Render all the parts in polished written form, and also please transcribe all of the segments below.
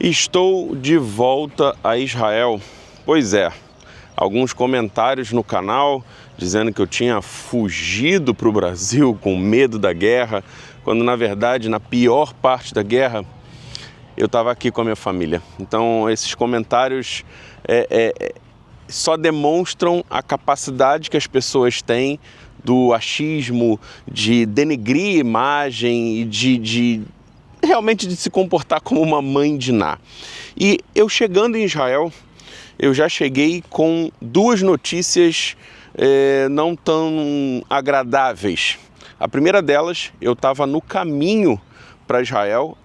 Estou de volta a Israel. Pois é, alguns comentários no canal dizendo que eu tinha fugido para o Brasil com medo da guerra, quando na verdade, na pior parte da guerra, eu estava aqui com a minha família. Então esses comentários só demonstram a capacidade que as pessoas têm do achismo, de denegrir a imagem e realmente de se comportar como uma mãe de Ná. E eu chegando em Israel, eu já cheguei com duas notícias não tão agradáveis. A primeira delas, eu estava no caminho para Israel,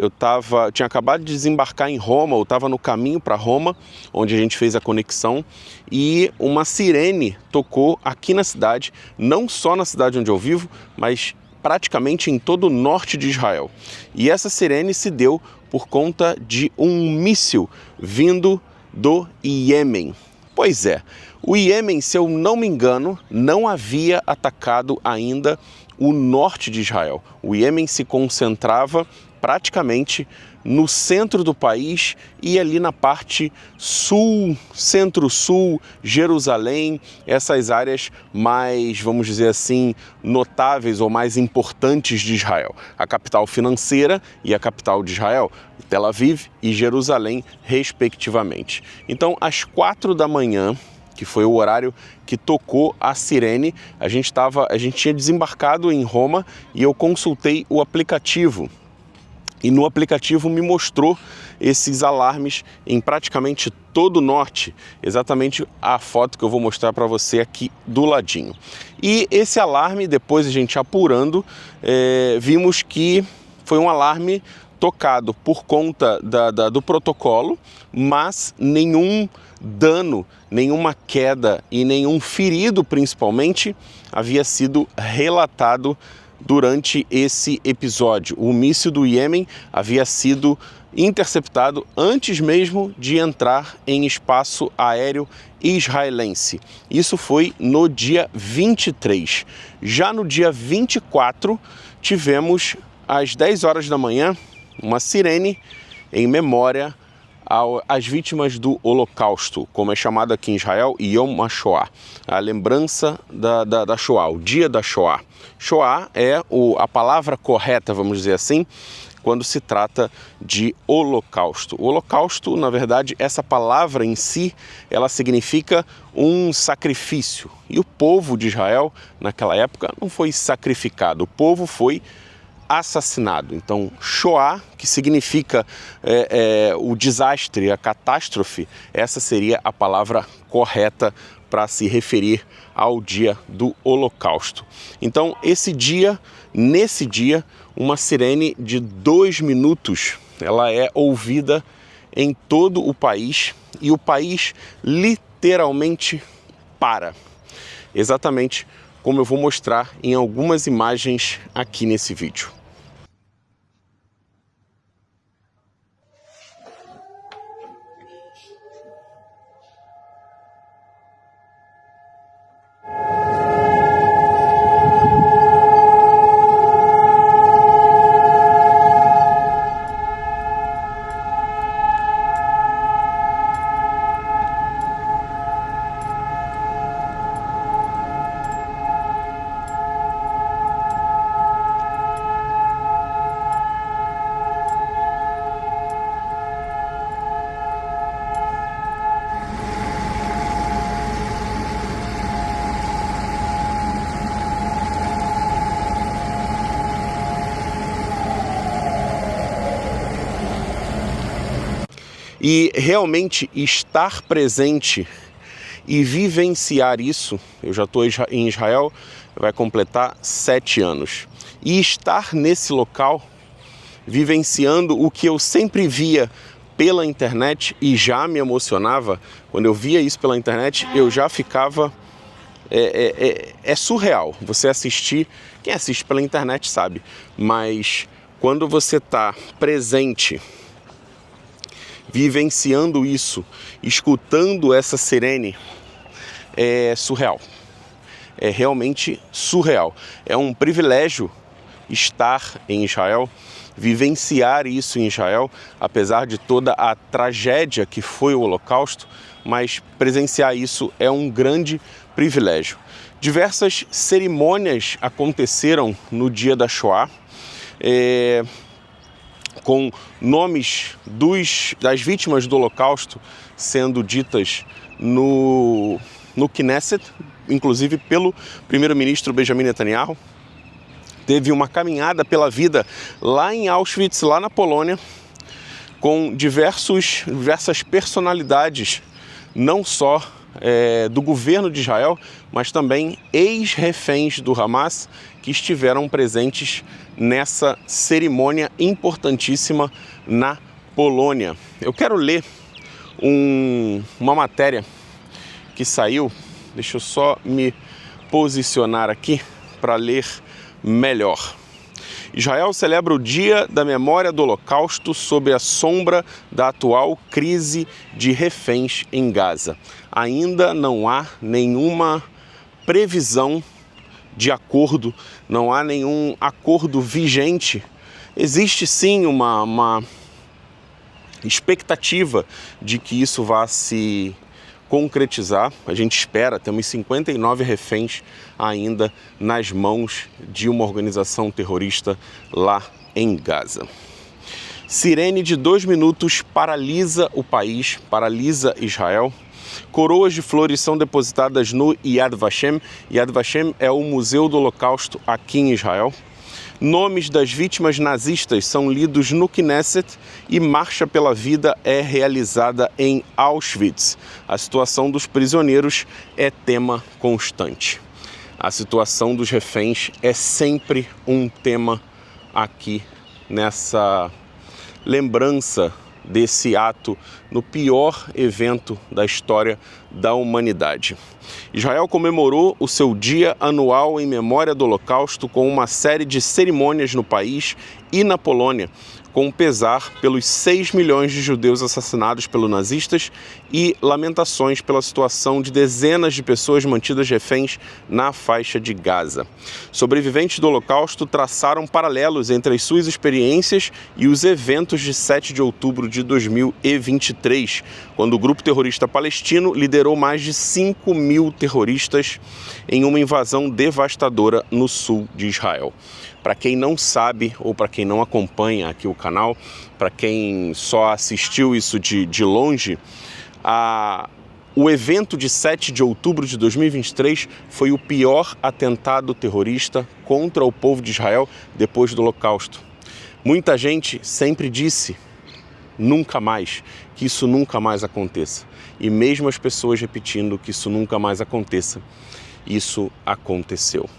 tinha acabado de desembarcar em Roma, eu estava no caminho para Roma, onde a gente fez a conexão, e uma sirene tocou aqui na cidade, não só na cidade onde eu vivo, mas praticamente em todo o norte de Israel. E essa sirene se deu por conta de um míssil vindo do Iêmen. Pois é, o Iêmen, se eu não me engano, não havia atacado ainda o norte de Israel. O Iêmen se concentrava praticamente no centro do país e ali na parte sul, centro-sul, Jerusalém, essas áreas mais, vamos dizer assim, notáveis ou mais importantes de Israel. A capital financeira e a capital de Israel, Tel Aviv e Jerusalém, respectivamente. Então, às 4 da manhã, que foi o horário que tocou a sirene, a gente tinha desembarcado em Roma e eu consultei o aplicativo. E no aplicativo me mostrou esses alarmes em praticamente todo o norte, exatamente a foto que eu vou mostrar para você aqui do ladinho. E esse alarme, depois a gente apurando, vimos que foi um alarme tocado por conta do protocolo, mas nenhum dano, nenhuma queda e nenhum ferido, principalmente, havia sido relatado durante esse episódio. O míssil do Iêmen havia sido interceptado antes mesmo de entrar em espaço aéreo israelense. Isso foi no dia 23. Já no dia 24, tivemos às 10 horas da manhã uma sirene em memória às vítimas do Holocausto, como é chamado aqui em Israel, Yom HaShoah, a lembrança da Shoah, o dia da Shoah. Shoah é a palavra correta, vamos dizer assim, quando se trata de holocausto. O holocausto, na verdade, essa palavra em si, ela significa um sacrifício. E o povo de Israel, naquela época, não foi sacrificado, o povo foi assassinado. Então, Shoah, que significa o desastre, a catástrofe, essa seria a palavra correta para se referir ao dia do Holocausto. Então, nesse dia, uma sirene de 2 minutos, ela é ouvida em todo o país e o país literalmente para. Exatamente como eu vou mostrar em algumas imagens aqui nesse vídeo. E realmente estar presente e vivenciar isso, eu já estou em Israel, vai completar 7 anos. E estar nesse local, vivenciando o que eu sempre via pela internet e já me emocionava, quando eu via isso pela internet, eu já ficava... É surreal você assistir, quem assiste pela internet sabe, mas quando você está presente, vivenciando isso, escutando essa sirene, é surreal. É realmente surreal. É um privilégio estar em Israel vivenciar isso em Israel, apesar de toda a tragédia que foi o Holocausto, mas presenciar isso é um grande privilégio. Diversas cerimônias aconteceram no dia da Shoah, com nomes das vítimas do Holocausto sendo ditas no Knesset, inclusive pelo primeiro-ministro Benjamin Netanyahu. Teve uma caminhada pela vida lá em Auschwitz, lá na Polônia, com diversas personalidades, não só do governo de Israel, mas também ex-reféns do Hamas que estiveram presentes nessa cerimônia importantíssima na Polônia. Eu quero ler uma matéria que saiu, deixa eu só me posicionar aqui para ler melhor. Israel celebra o Dia da Memória do Holocausto sob a sombra da atual crise de reféns em Gaza. Ainda não há nenhuma previsão de acordo, não há nenhum acordo vigente. Existe sim uma expectativa de que isso vá se concretizar. A gente espera, temos 59 reféns ainda nas mãos de uma organização terrorista lá em Gaza. Sirene de 2 minutos paralisa o país, paralisa Israel. Coroas de flores são depositadas no Yad Vashem. Yad Vashem é o Museu do Holocausto aqui em Israel. Nomes das vítimas nazistas são lidos no Knesset e Marcha pela Vida é realizada em Auschwitz. A situação dos prisioneiros é tema constante. A situação dos reféns é sempre um tema aqui nessa lembrança desse ato no pior evento da história da humanidade. Israel comemorou o seu dia anual em memória do Holocausto com uma série de cerimônias no país e na Polônia, com pesar pelos 6 milhões de judeus assassinados pelos nazistas e lamentações pela situação de dezenas de pessoas mantidas reféns na faixa de Gaza. Sobreviventes do Holocausto traçaram paralelos entre as suas experiências e os eventos de 7 de outubro de 2023, quando o grupo terrorista palestino liderou mais de 5 mil terroristas em uma invasão devastadora no sul de Israel. Para quem não sabe ou para quem não acompanha aqui o canal, para quem só assistiu isso de longe, o evento de 7 de outubro de 2023 foi o pior atentado terrorista contra o povo de Israel depois do Holocausto. Muita gente sempre disse, nunca mais, que isso nunca mais aconteça. E mesmo as pessoas repetindo que isso nunca mais aconteça, isso aconteceu.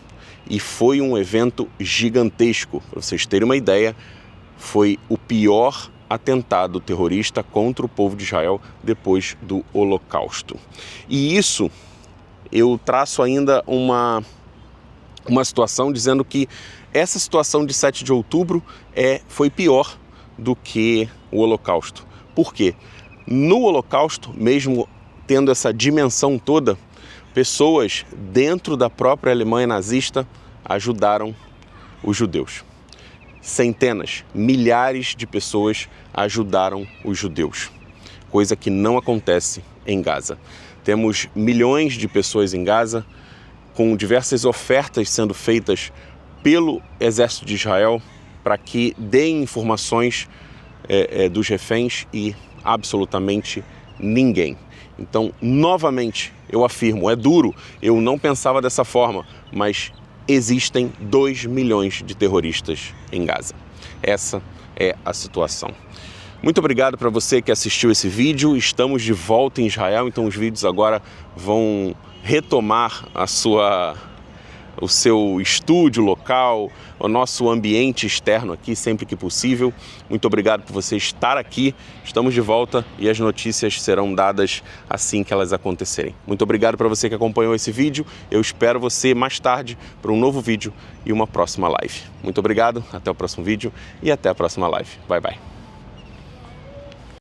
E foi um evento gigantesco. Para vocês terem uma ideia, foi o pior atentado terrorista contra o povo de Israel depois do Holocausto. E isso, eu traço ainda uma situação dizendo que essa situação de 7 de outubro foi pior do que o Holocausto. Por quê? No Holocausto, mesmo tendo essa dimensão toda, pessoas dentro da própria Alemanha nazista ajudaram os judeus. Centenas, milhares de pessoas ajudaram os judeus, coisa que não acontece em Gaza. Temos milhões de pessoas em Gaza, com diversas ofertas sendo feitas pelo exército de Israel para que deem informações dos reféns e absolutamente ninguém. Então, novamente, eu afirmo, é duro, eu não pensava dessa forma, mas existem 2 milhões de terroristas em Gaza. Essa é a situação. Muito obrigado para você que assistiu esse vídeo. Estamos de volta em Israel, então os vídeos agora vão retomar o seu estúdio local, o nosso ambiente externo aqui, sempre que possível. Muito obrigado por você estar aqui. Estamos de volta e as notícias serão dadas assim que elas acontecerem. Muito obrigado para você que acompanhou esse vídeo. Eu espero você mais tarde para um novo vídeo e uma próxima live. Muito obrigado, até o próximo vídeo e até a próxima live. Bye, bye.